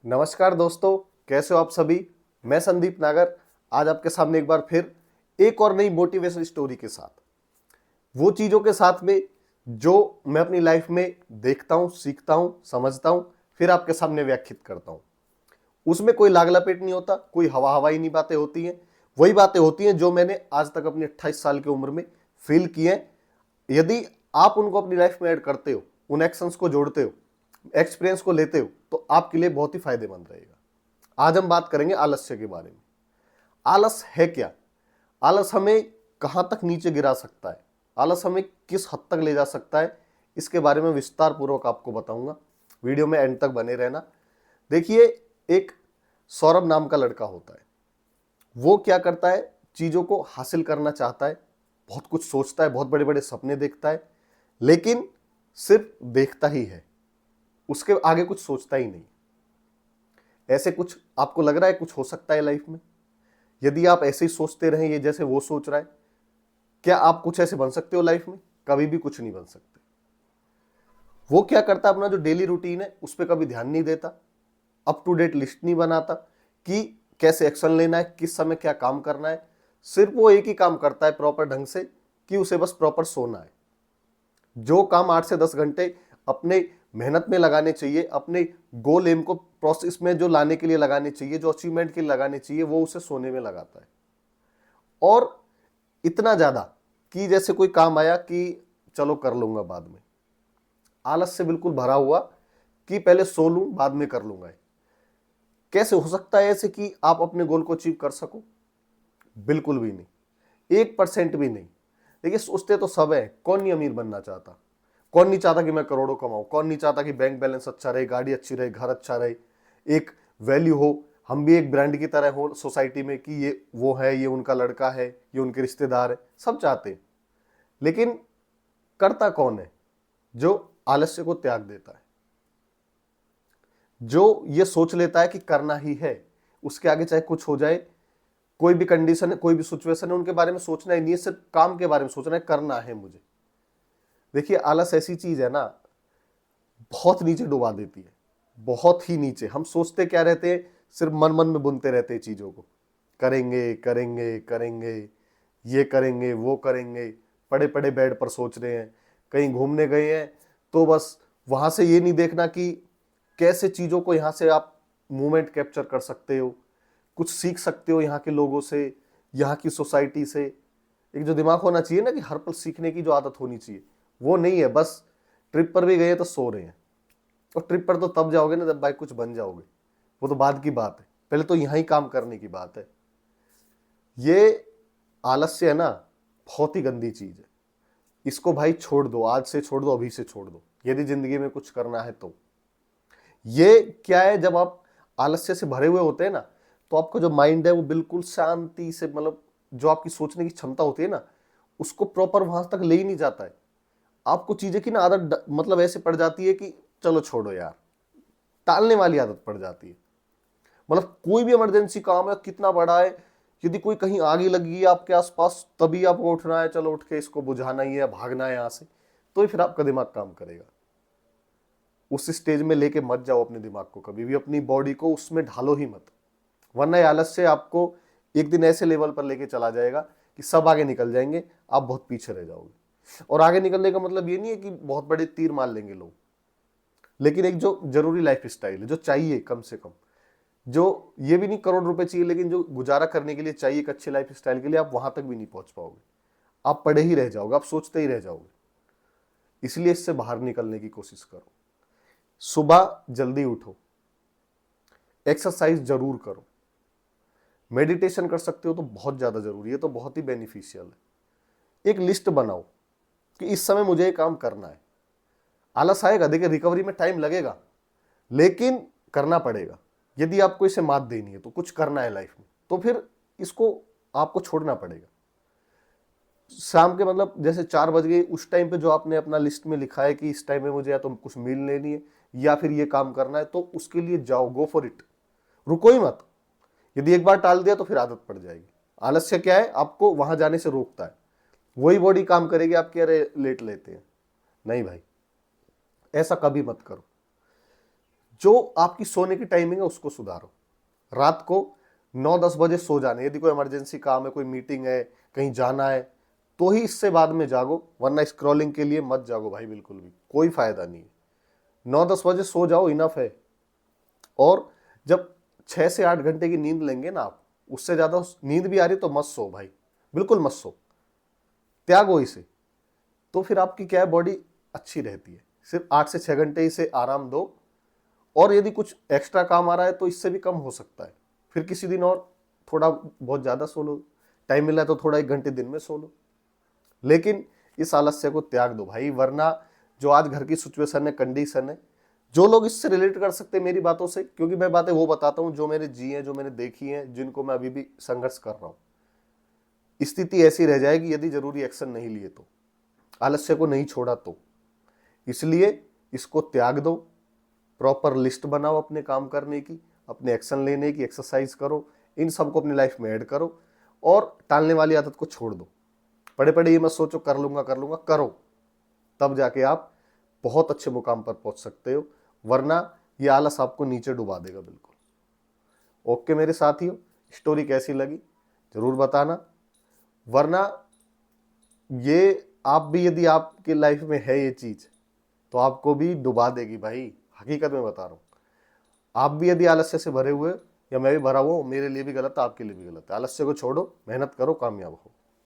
नमस्कार दोस्तों, कैसे हो आप सभी। मैं संदीप नागर आज आपके सामने एक बार फिर एक और नई मोटिवेशन स्टोरी के साथ, वो चीज़ों के साथ में जो मैं अपनी लाइफ में देखता हूँ, सीखता हूँ, समझता हूँ, फिर आपके सामने व्याख्यात करता हूँ। उसमें कोई लाग लपेट नहीं होता, कोई हवा हवाई नहीं बातें होती हैं। वही बातें होती हैं जो मैंने आज तक अपनी 28 साल की उम्र में फील की हैं। यदि आप उनको अपनी लाइफ में ऐड करते हो, उन एक्शंस को जोड़ते हो, एक्सपीरियंस को लेते हो, तो आपके लिए बहुत ही फायदेमंद रहेगा। आज हम बात करेंगे आलस्य के बारे में। आलस है क्या? आलस हमें कहां तक नीचे गिरा सकता है, आलस हमें किस हद तक ले जा सकता है, इसके बारे में विस्तार पूर्वक आपको बताऊंगा। वीडियो में एंड तक बने रहना। देखिए, एक सौरभ नाम का लड़का होता है। वो क्या करता है, चीजों को हासिल करना चाहता है, बहुत कुछ सोचता है, बहुत बड़े बड़े सपने देखता है, लेकिन सिर्फ देखता ही है, उसके आगे कुछ सोचता ही नहीं। ऐसे कुछ आपको लग रहा है कुछ हो सकता है लाइफ में? यदि आप ऐसे ही सोचते रहें, ये जैसे वो सोच रहा है, क्या आप कुछ ऐसे बन सकते हो लाइफ में? कभी भी कुछ नहीं बन सकते। वो क्या करता है, अपना जो डेली रूटीन है उस पर कभी ध्यान नहीं देता, अप टू डेट लिस्ट नहीं बनाता कि कैसे एक्शन लेना है, किस समय क्या काम करना है। सिर्फ वो एक ही काम करता है प्रॉपर ढंग से, कि उसे बस प्रॉपर सोना है। जो काम 8 से 10 घंटे अपने मेहनत में लगाने चाहिए, अपने गोल एम को प्रोसेस में जो लाने के लिए लगाने चाहिए, जो अचीवमेंट के लिए लगाने चाहिए, वो उसे सोने में लगाता है। और इतना ज्यादा कि जैसे कोई काम आया कि चलो कर लूंगा बाद में। आलस से बिल्कुल भरा हुआ कि पहले सो लूं बाद में कर लूंगा। कैसे हो सकता है ऐसे कि आप अपने गोल को अचीव कर सको? बिल्कुल भी नहीं, 1% भी नहीं। देखिए, सोचते तो सब है, कौन नहीं अमीर बनना चाहता, कौन नहीं चाहता कि मैं करोड़ों कमाऊं, कौन नहीं चाहता कि बैंक बैलेंस अच्छा रहे, गाड़ी अच्छी रहे, घर अच्छा रहे, एक वैल्यू हो, हम भी एक ब्रांड की तरह हो सोसाइटी में कि ये वो है, ये उनका लड़का है, ये उनके रिश्तेदार है, सब चाहते हैं। लेकिन करता कौन है? जो आलस्य को त्याग देता है, जो ये सोच लेता है कि करना ही है, उसके आगे चाहे कुछ हो जाए, कोई भी कंडीशन है, कोई भी सिचुएशन है, उनके बारे में सोचना ही नहीं है, सिर्फ काम के बारे में सोचना है, करना है मुझे। देखिए, आलस ऐसी चीज है ना, बहुत नीचे डुबा देती है, बहुत ही नीचे। हम सोचते क्या रहते हैं, सिर्फ मन मन में बुनते रहते हैं चीजों को, करेंगे करेंगे करेंगे, ये करेंगे वो करेंगे, पड़े पड़े बेड पर सोच रहे हैं। कहीं घूमने गए हैं तो बस वहां से ये नहीं देखना कि कैसे चीजों को यहां से आप मूवमेंट कैप्चर कर सकते हो, कुछ सीख सकते हो यहाँ के लोगों से, यहाँ की सोसाइटी से। एक जो दिमाग होना चाहिए ना कि हर पल सीखने की जो आदत होनी चाहिए, वो नहीं है। बस ट्रिप पर भी गए तो सो रहे हैं। और ट्रिप पर तो तब जाओगे ना जब भाई कुछ बन जाओगे, वो तो बाद की बात है, पहले तो यहाँ ही काम करने की बात है। ये आलस्य है ना, बहुत ही गंदी चीज है। इसको भाई छोड़ दो, आज से छोड़ दो, अभी से छोड़ दो, यदि जिंदगी में कुछ करना है तो। ये क्या है, जब आप आलस्य से भरे हुए होते हैं ना, तो आपका जो माइंड है वो बिल्कुल शांति से, मतलब जो आपकी सोचने की क्षमता होती है ना, उसको प्रॉपर वहां तक ले ही नहीं जाता है। आपको चीजें की ना आदत मतलब ऐसे पड़ जाती है कि चलो छोड़ो यार, टालने वाली आदत पड़ जाती है। मतलब कोई भी इमरजेंसी काम है, कितना बड़ा है, यदि कोई कहीं आग ही लगी है आपके आसपास, तभी आपको उठना है, चलो उठ के इसको बुझाना ही है, भागना है यहां से, तो ही फिर आपका दिमाग काम करेगा। उस स्टेज में लेके मत जाओ अपने दिमाग को, कभी भी अपनी बॉडी को उसमें ढालो ही मत, वरना ये आलस्य आपको एक दिन ऐसे लेवल पर लेके चला जाएगा कि सब आगे निकल जाएंगे, आप बहुत पीछे रह जाओगे। और आगे निकलने का मतलब ये नहीं है कि बहुत बड़े तीर मार लेंगे लोग, लेकिन एक जो जरूरी लाइफ स्टाइल है, जो चाहिए कम से कम, जो ये भी नहीं करोड़ रुपए चाहिए, लेकिन जो गुजारा करने के लिए चाहिए एक अच्छे लाइफ स्टाइल के लिए, आप वहां तक भी नहीं पहुंच पाओगे। आप पड़े ही रह जाओगे, आप सोचते ही रह जाओगे। इसलिए इससे बाहर निकलने की कोशिश करो। सुबह जल्दी उठो, एक्सरसाइज जरूर करो, मेडिटेशन कर सकते हो तो बहुत ज्यादा जरूरी है, तो बहुत ही बेनिफिशियल है। एक लिस्ट बनाओ कि इस समय मुझे ये काम करना है। आलस आएगा, देखिए रिकवरी में टाइम लगेगा, लेकिन करना पड़ेगा। यदि आपको इसे मात देनी है, तो कुछ करना है लाइफ में, तो फिर इसको आपको छोड़ना पड़ेगा। शाम के मतलब जैसे 4 बज गए, उस टाइम पे जो आपने अपना लिस्ट में लिखा है कि इस टाइम में मुझे या तो कुछ मील लेनी है या फिर ये काम करना है, तो उसके लिए जाओ, गो फॉर इट, रुको ही मत। यदि एक बार टाल दिया तो फिर आदत पड़ जाएगी। आलस्य क्या है, आपको वहां जाने से रोकता है। वही बॉडी काम करेगी आपकी, अरे लेट लेते हैं, नहीं भाई, ऐसा कभी मत करो। जो आपकी सोने की टाइमिंग है उसको सुधारो। रात को 9-10 बजे सो जाने, यदि कोई इमरजेंसी काम है, कोई मीटिंग है, कहीं जाना है, तो ही इससे बाद में जागो, वरना स्क्रॉलिंग के लिए मत जागो भाई, बिल्कुल भी कोई फायदा नहीं है। 9-10 बजे सो जाओ, इनफ है। और जब 6 से 8 घंटे की नींद लेंगे ना आप, उससे ज्यादा नींद भी आ रही तो मत सो भाई, बिल्कुल मत सो, त्यागो इसे। तो फिर आपकी क्या है, बॉडी अच्छी रहती है। सिर्फ 8 से 6 घंटे इसे आराम दो, और यदि कुछ एक्स्ट्रा काम आ रहा है तो इससे भी कम हो सकता है, फिर किसी दिन और थोड़ा बहुत ज्यादा सो लो, टाइम मिला है तो थोड़ा 1 घंटे दिन में सो लो, लेकिन इस आलस्य को त्याग दो भाई। वरना जो आज घर की सिचुएशन है, कंडीशन है, जो लोग इससे रिलेट कर सकते हैं मेरी बातों से, क्योंकि मैं बातें वो बताता हूं जो मैंने जी है, जो मैंने देखी है, जिनको मैं अभी भी संघर्ष कर रहा हूं। स्थिति ऐसी रह जाएगी यदि जरूरी एक्शन नहीं लिए तो, आलस्य को नहीं छोड़ा तो। इसलिए इसको त्याग दो, प्रॉपर लिस्ट बनाओ अपने काम करने की, अपने एक्शन लेने की, एक्सरसाइज करो, इन सबको अपनी लाइफ में ऐड करो, और टालने वाली आदत को छोड़ दो। पड़े पड़े ये मत सोचो कर लूंगा कर लूंगा, करो, तब जाके आप बहुत अच्छे मुकाम पर पहुंच सकते हो, वरना ये आलस आपको नीचे डुबा देगा बिल्कुल। ओके मेरे साथियों, स्टोरी कैसी लगी जरूर बताना, वरना ये आप भी, यदि आपके लाइफ में है ये चीज, तो आपको भी डुबा देगी भाई, हकीकत में बता रहा हूं। आप भी यदि आलस्य से भरे हुए, या मैं भी भरा हुआ हूं, मेरे लिए भी गलत है, आपके लिए भी गलत है। आलस्य को छोड़ो, मेहनत करो, कामयाब हो।